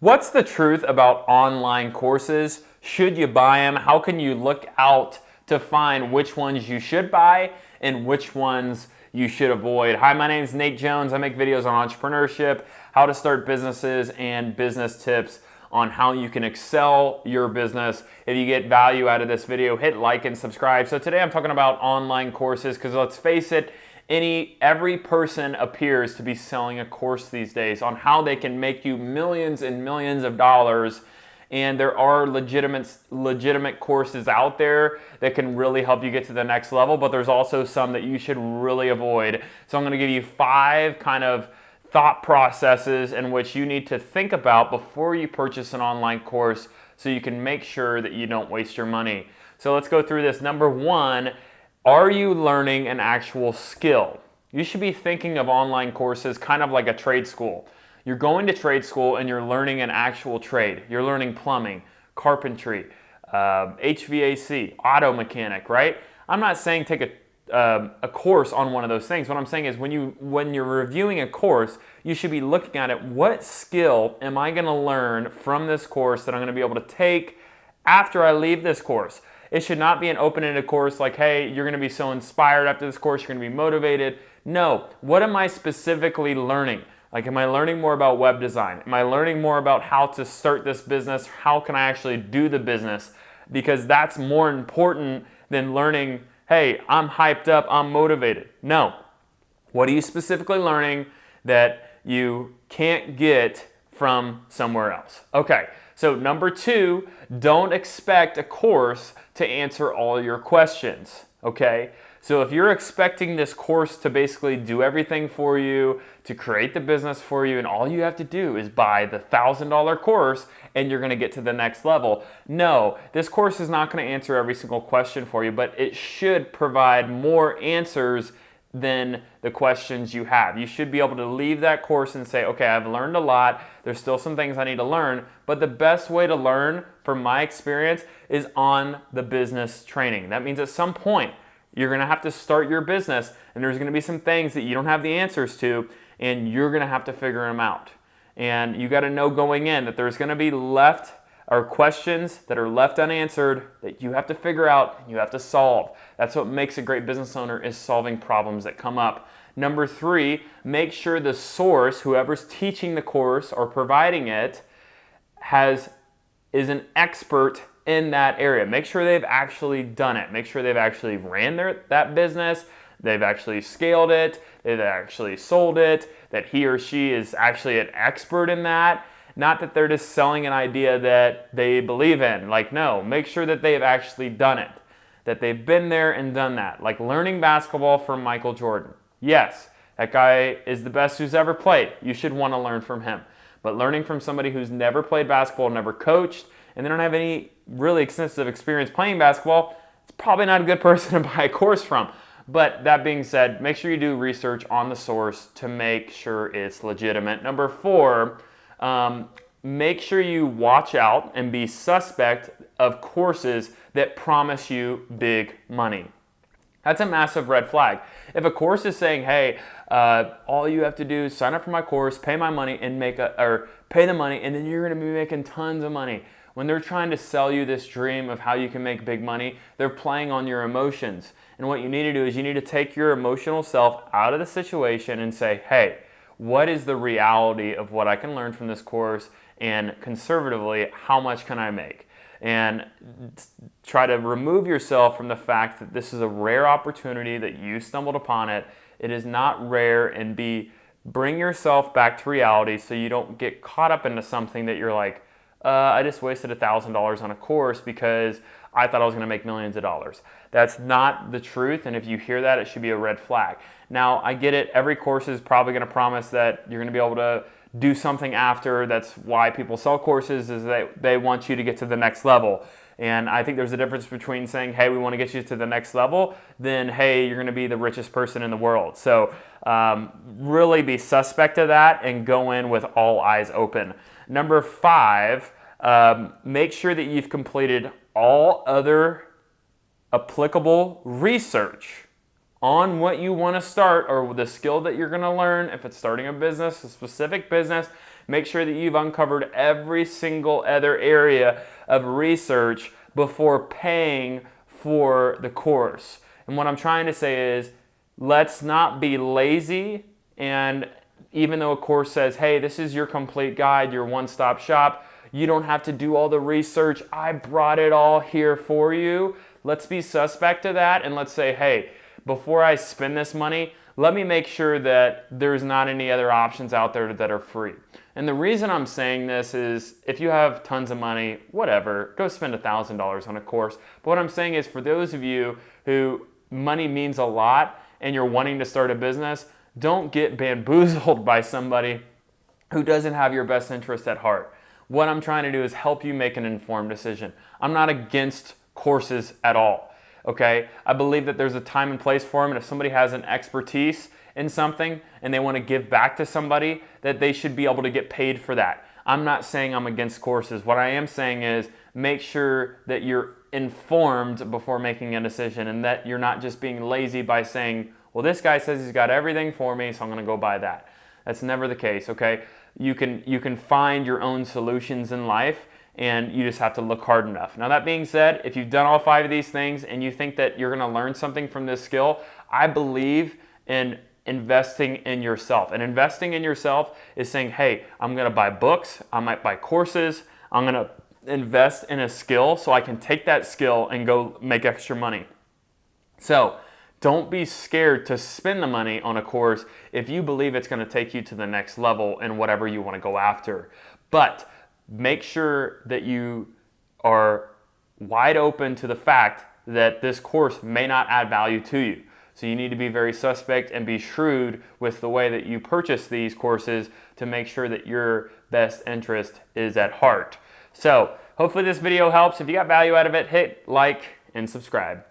What's the truth about online courses? Should you buy them? How can you look out to find which ones you should buy and which ones you should avoid? Hi, my name is Nate Jones. I make videos on entrepreneurship, how to start businesses, and business tips on how you can excel your business. If you get value out of this video, hit like and subscribe. So today I'm talking about online courses because let's face it, every person appears to be selling a course these days on how they can make you millions and millions of dollars. And there are legitimate courses out there that can really help you get to the next level, but there's also some that you should really avoid. So I'm going to give you 5 kind of thought processes in which you need to think about before you purchase an online course so you can make sure that you don't waste your money. So let's go through this. Number 1, are you learning an actual skill? You should be thinking of online courses kind of like a trade school. You're going to trade school and you're learning an actual trade. You're learning plumbing, carpentry, HVAC, auto mechanic, right? I'm not saying take a course on one of those things. What I'm saying is when you're reviewing a course, you should be looking at it. What skill am I going to learn from this course that I'm going to be able to take after I leave this course? It should not be an open-ended course like, hey, you're going to be so inspired after this course, you're going to be motivated. No, what am I specifically learning? Like, am I learning more about web design? Am I learning more about how to start this business? How can I actually do the business? Because that's more important than learning, hey, I'm hyped up, I'm motivated. No. What are you specifically learning that you can't get from somewhere else? Okay, so number 2, don't expect a course to answer all your questions, okay? So if you're expecting this course to basically do everything for you, to create the business for you, and all you have to do is buy the $1,000 course and you're gonna get to the next level. No, this course is not gonna answer every single question for you, but it should provide more answers than the questions you have. You should be able to leave that course and say, okay, I've learned a lot. There's still some things I need to learn, but the best way to learn, from my experience, is on the business training. That means at some point, you're gonna have to start your business and there's gonna be some things that you don't have the answers to and you're gonna have to figure them out. And you gotta know going in that there's gonna be questions that are left unanswered that you have to figure out and you have to solve. That's what makes a great business owner, is solving problems that come up. Number 3, make sure the source, whoever's teaching the course or providing it, is an expert in that area. Make sure they've actually done it. Make sure they've actually ran that business, they've actually scaled it, they've actually sold it, that he or she is actually an expert in that. Not that they're just selling an idea that they believe in. Like, no, make sure that they've actually done it, that they've been there and done that. Like learning basketball from Michael Jordan. Yes, that guy is the best who's ever played. You should want to learn from him. But learning from somebody who's never played basketball, never coached, and they don't have any really extensive experience playing basketball, it's probably not a good person to buy a course from. But that being said, make sure you do research on the source to make sure it's legitimate. Number 4, make sure you watch out and be suspect of courses that promise you big money. That's a massive red flag. If a course is saying, hey, all you have to do is sign up for my course, pay my money, and pay the money, and then you're gonna be making tons of money. When they're trying to sell you this dream of how you can make big money, they're playing on your emotions. And what you need to do is you need to take your emotional self out of the situation and say, hey, what is the reality of what I can learn from this course, and conservatively, how much can I make? And try to remove yourself from the fact that this is a rare opportunity, that you stumbled upon it. It is not rare, and bring yourself back to reality so you don't get caught up into something that you're like, I just wasted $1,000 on a course because I thought I was going to make millions of dollars. That's not the truth, and if you hear that, it should be a red flag. Now, I get it. Every course is probably going to promise that you're going to be able to do something after. That's why people sell courses, is that they want you to get to the next level. And I think there's a difference between saying, hey, we want to get you to the next level, than, hey, you're going to be the richest person in the world. So really be suspect of that and go in with all eyes open. Number 5, make sure that you've completed all other applicable research on what you want to start or the skill that you're going to learn. If it's starting a business, a specific business, Make sure that you've uncovered every single other area of research before paying for the course. And what I'm trying to say is, let's not be lazy, and even though a course says, hey, this is your complete guide, your one-stop shop, you don't have to do all the research. I brought it all here for you. Let's be suspect to that, and let's say, hey, before I spend this money, let me make sure that there's not any other options out there that are free. And the reason I'm saying this is, if you have tons of money, whatever, go spend $1,000 on a course. But what I'm saying is, for those of you who money means a lot and you're wanting to start a business, don't get bamboozled by somebody who doesn't have your best interest at heart. What I'm trying to do is help you make an informed decision. I'm not against courses at all, okay? I believe that there's a time and place for them, and if somebody has an expertise in something and they want to give back to somebody, that they should be able to get paid for that. I'm not saying I'm against courses. What I am saying is, make sure that you're informed before making a decision, and that you're not just being lazy by saying, well, this guy says he's got everything for me, so I'm going to go buy that. That's never the case, okay? You can find your own solutions in life, and you just have to look hard enough. Now, that being said, if you've done all 5 of these things and you think that you're going to learn something from this skill, I believe in investing in yourself. And investing in yourself is saying, hey, I'm going to buy books, I might buy courses, I'm going to invest in a skill so I can take that skill and go make extra money. So, don't be scared to spend the money on a course if you believe it's going to take you to the next level in whatever you want to go after. But make sure that you are wide open to the fact that this course may not add value to you. So you need to be very suspect and be shrewd with the way that you purchase these courses to make sure that your best interest is at heart. So hopefully this video helps. If you got value out of it, hit like and subscribe.